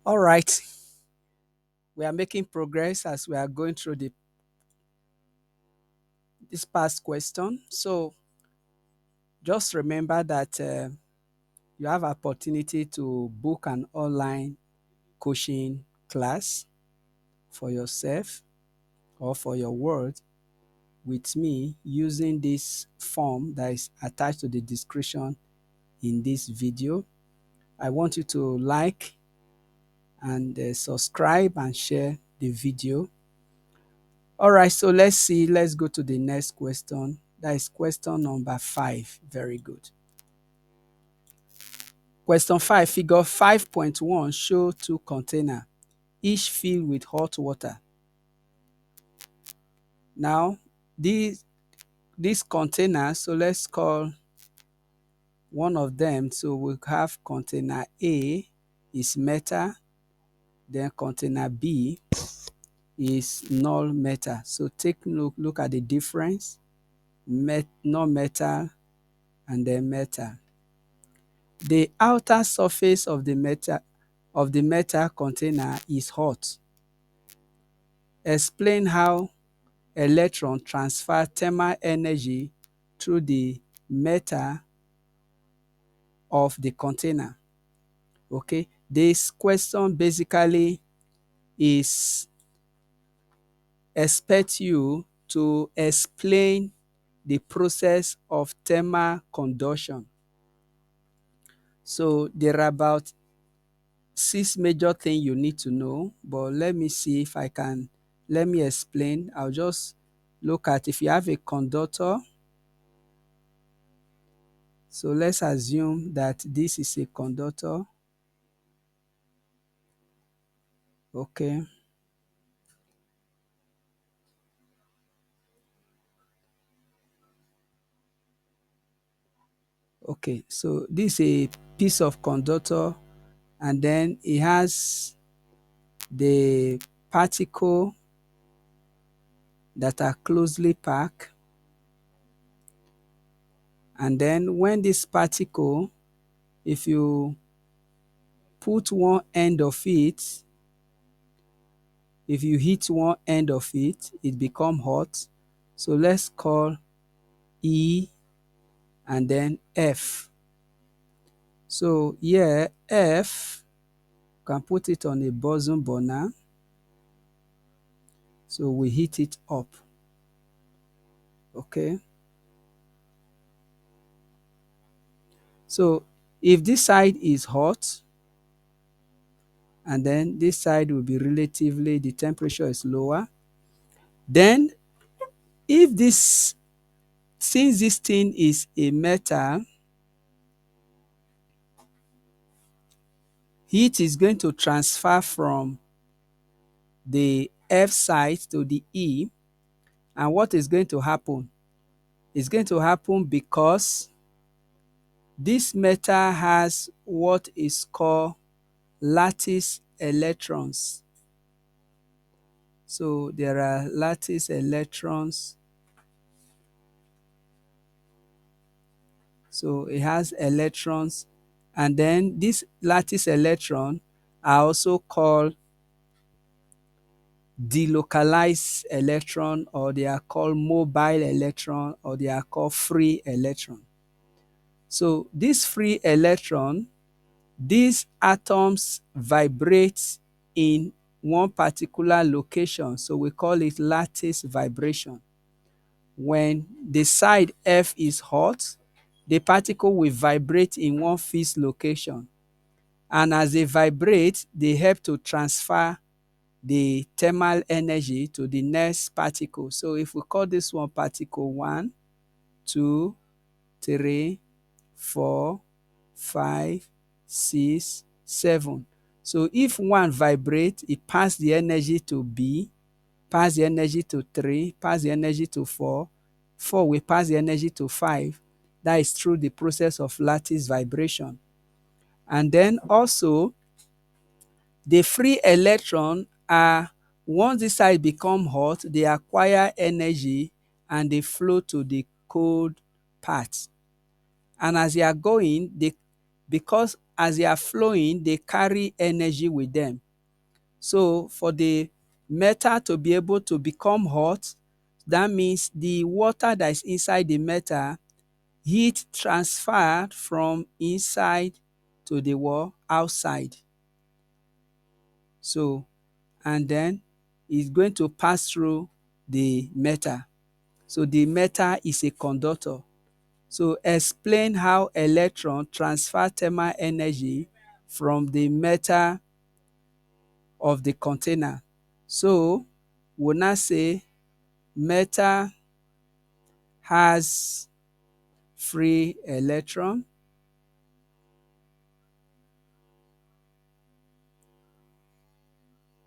All right, we are making progress as we are going through this past question. So just remember that you have opportunity to book an online coaching class for yourself or for your word with me using this form that is attached to the description in this video. I want you to like and subscribe and share the video. All right, so let's see. Let's go to the next question. That is question number 5. Very good. Question 5, figure 5.1 show two containers, each filled with hot water. Now, these containers, so let's call one of them. So we have container A is metal, then container B is null metal. So take a look at the difference, non-metal and then metal. The outer surface of the metal container is hot. Explain how electrons transfer thermal energy through the metal of the container. Okay, this question basically is expect you to explain the process of thermal conduction. So there are about 6 major things you need to know, but let me see if I can, let me explain. I'll just look at if you have a conductor. So let's assume that this is a conductor. Okay. Okay, so this is a piece of conductor, and then it has the particle that are closely packed. And then when this particle, if you put one end of it, if you hit one end of it, it becomes hot. So let's call E and then F. So here F, can put it on a Bunsen burner. So we heat it up. Okay. So if this side is hot, and then this side will be relatively, the temperature is lower, then if this, since this thing is a metal, heat is going to transfer from the F side to the E. And what is going to happen? It's going to happen because this metal has what is called lattice electrons. So there are lattice electrons. So it has electrons, and then these lattice electrons are also called delocalized electron, or they are called mobile electron, or they are called free electron. So this free electron, these atoms vibrate in one particular location, so we call it lattice vibration. When the side F is hot, the particle will vibrate in one fixed location, and as they vibrate, they help to transfer the thermal energy to the next particle. So if we call this one particle 1, 2, 3, 4, 5, 6, 7. So if 1 vibrates, it passes the energy to B, pass the energy to 3, pass the energy to 4, 4 will pass the energy to 5. That is through the process of lattice vibration. And then also, the free electron are, once this side become hot, they acquire energy and they flow to the cold part. And as they are going, because as they are flowing, they carry energy with them. So for the metal to be able to become hot, that means the water that is inside the metal, heat transferred from inside to the wall outside. So, and then it's going to pass through the metal. So the metal is a conductor. So explain how electron transfer thermal energy from the metal of the container. So we'll now say metal has free electron.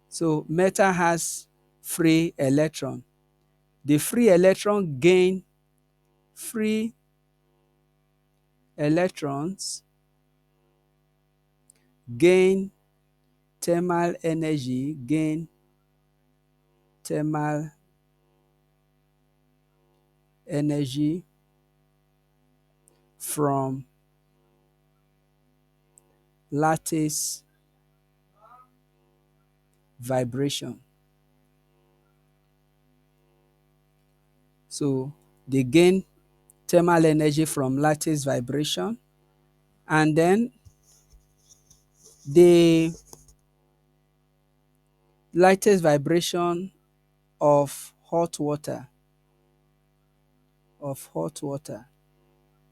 So metal has free electron. The free electron gain free electrons gain thermal energy, gain thermal energy from lattice vibration. So they gain thermal energy from lattice vibration, and then the lattice vibration of hot water,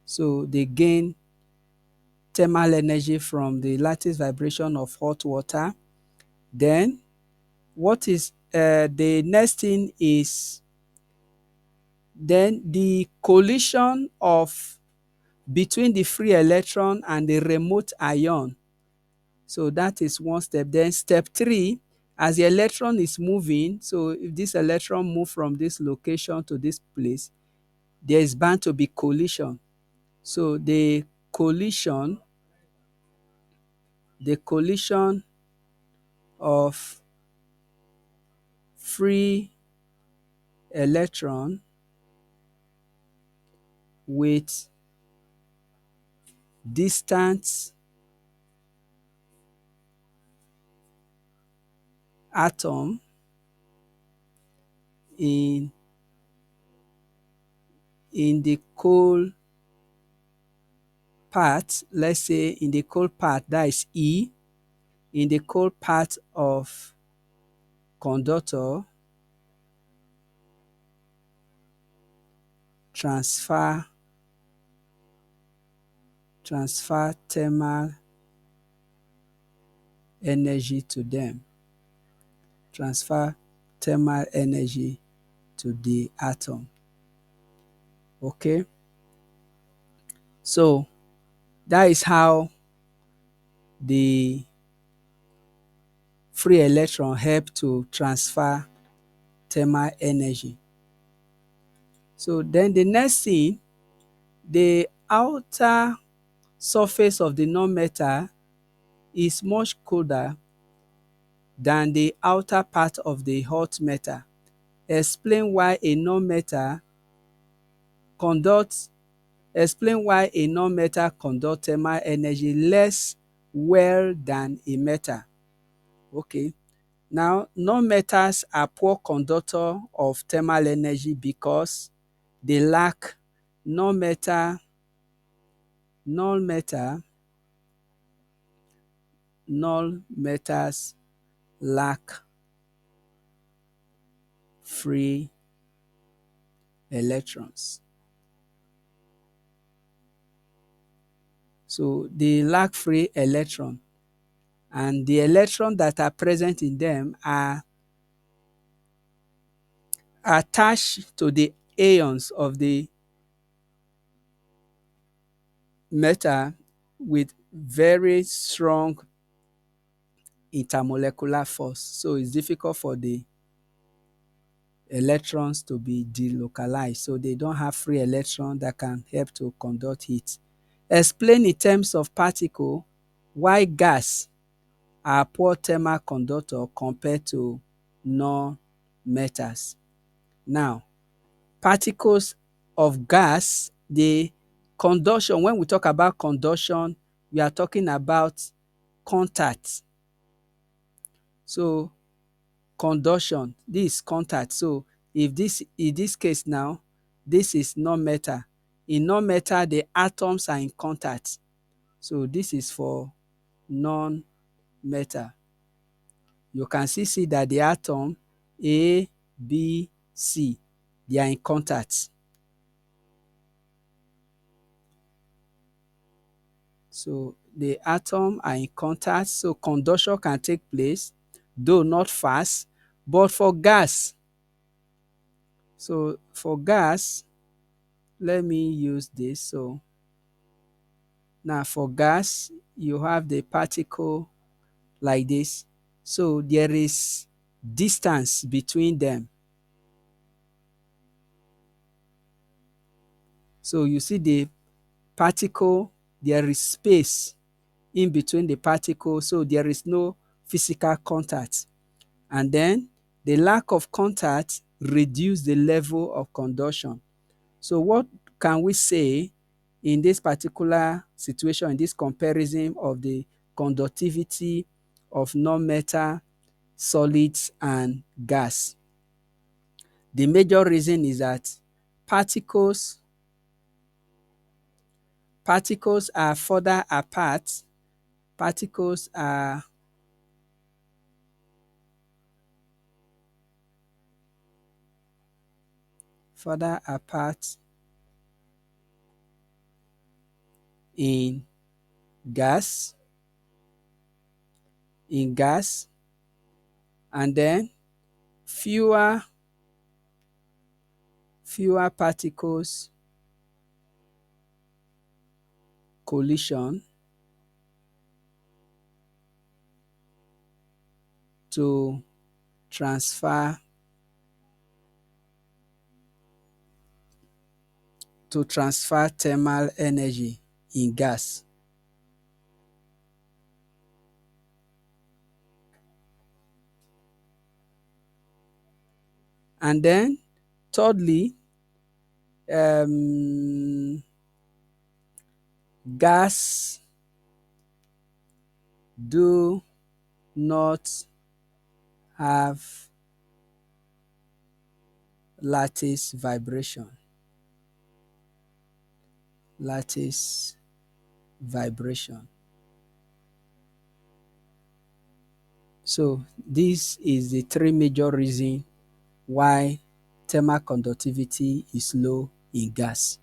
So they gain thermal energy from the lattice vibration of hot water. Then what is the next thing is then the collision of between the free electron and the remote ion. So that is one step. Then step 3, as the electron is moving, so if this electron move from this location to this place, there is bound to be collision. So the collision of free electron with distant atom in the cold part, let's say in the cold part, that is E, in the cold part of conductor, transfer thermal energy to them. Transfer thermal energy to the atom. Okay? So that is how the free electron help to transfer thermal energy. So then the next thing, the outer surface of the non-metal is much colder than the outer part of the hot metal. Explain why a non-metal conducts thermal energy less well than a metal. Okay. Now, non-metals are poor conductor of thermal energy because they lack non-metal non-metals lack free electrons. So they lack free electron, and the electrons that are present in them are attached to the ions of the metal with very strong intermolecular force. So it's difficult for the electrons to be delocalized. So they don't have free electron that can help to conduct heat. Explain in terms of particle why gas are poor thermal conductor compared to non-metals. Now, particles of gas, the conduction, when we talk about conduction, we are talking about contact. So conduction, this is contact. So if this, in this case now, this is non-metal. In non-metal, the atoms are in contact. So this is for non-metal. You can see that the atom A, B, C, they are in contact. So the atom are in contact, so conduction can take place, though not fast. But for gas, so for gas, let me use this. So now for gas, you have the particle like this. So there is distance between them. So you see the particle, there is space in between the particles, so there is no physical contact. And then the lack of contact reduces the level of conduction. So what can we say in this particular situation, in this comparison of the conductivity of non-metal, solids, and gas? The major reason is that particles particles are further apart. Particles are further apart in gas, and then fewer particles collision to transfer thermal energy in gas. And then thirdly, gas do not have lattice vibration. Lattice vibration. So this is the three major reasons why thermal conductivity is low in gas.